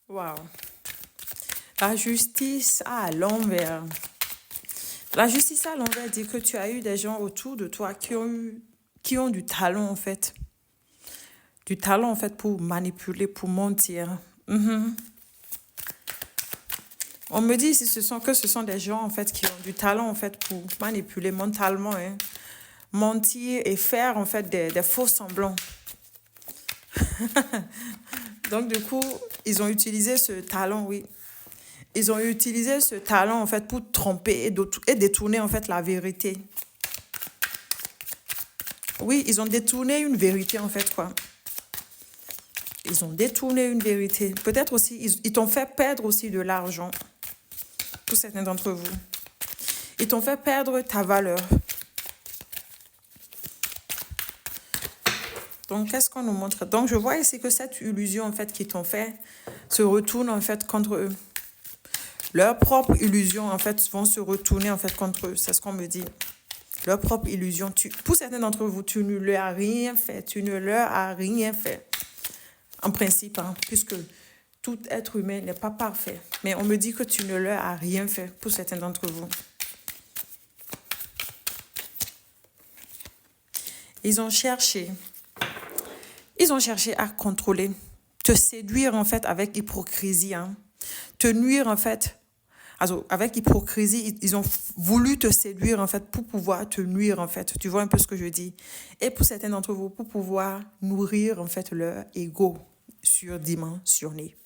Waouh. La justice à l'envers. La justice à l'envers dit que tu as eu des gens autour de toi qui ont du talent, en fait. Du talent, en fait, pour manipuler, pour mentir. On me dit ici ce sont des gens, en fait, qui ont du talent, en fait, pour manipuler mentalement, hein. Mentir et faire, en fait, des faux semblants. Donc, du coup, ils ont utilisé ce talent, oui. Ils ont utilisé ce talent, en fait, pour tromper et détourner, en fait, la vérité. Oui, ils ont détourné une vérité, en fait, quoi. Ils ont détourné une vérité. Peut-être aussi, ils t'ont fait perdre aussi de l'argent. Pour certains d'entre vous. Ils t'ont fait perdre ta valeur. Donc, qu'est-ce qu'on nous montre? Donc, je vois ici que cette illusion, en fait, qu'ils t'ont fait, se retourne, en fait, contre eux. Leurs propres illusions, en fait, vont se retourner, en fait, contre eux. C'est ce qu'on me dit. Leurs propres illusions. Pour certains d'entre vous, tu ne leur as rien fait. Tu ne leur as rien fait. En principe, hein, puisque tout être humain n'est pas parfait. Mais on me dit que tu ne leur as rien fait pour certains d'entre vous. Ils ont cherché à contrôler, te séduire en fait avec hypocrisie, hein. Te nuire en fait. Alors, avec hypocrisie, ils ont voulu te séduire en fait pour pouvoir te nuire en fait. Tu vois un peu ce que je dis? Et pour certains d'entre vous, pour pouvoir nourrir en fait leur ego surdimensionné.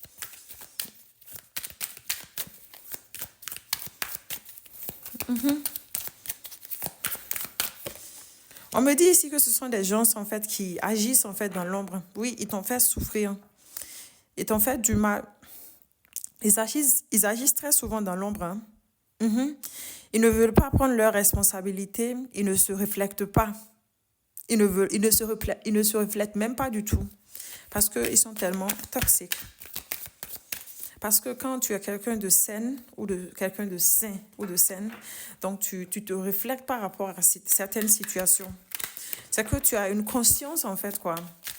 On me dit ici que ce sont des gens en fait qui agissent en fait dans l'ombre. Oui, ils t'ont fait souffrir. Ils t'ont fait du mal. Ils agissent très souvent dans l'ombre, hein. Ils ne veulent pas prendre leurs responsabilités. Ils ne se reflètent pas. Ils ne se reflètent même pas du tout. Parce qu'ils sont tellement toxiques. Parce que quand tu es quelqu'un de sain ou de quelqu'un de sain ou de saine, donc tu te reflètes par rapport à certaines situations. C'est que tu as une conscience en fait, quoi.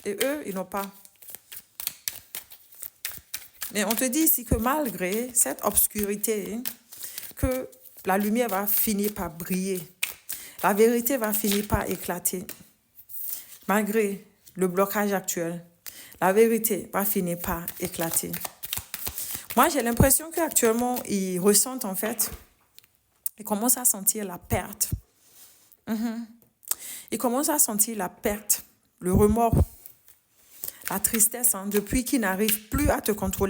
Et eux, ils n'ont pas. Mais on te dit ici que malgré cette obscurité, que la lumière va finir par briller. La vérité va finir par éclater. Malgré le blocage actuel, la vérité va finir par éclater. Moi, j'ai l'impression qu'actuellement, ils ressentent en fait, ils commencent à sentir la perte. Ils commencent à sentir la perte, le remords, la tristesse, hein, depuis qu'ils n'arrivent plus à te contrôler.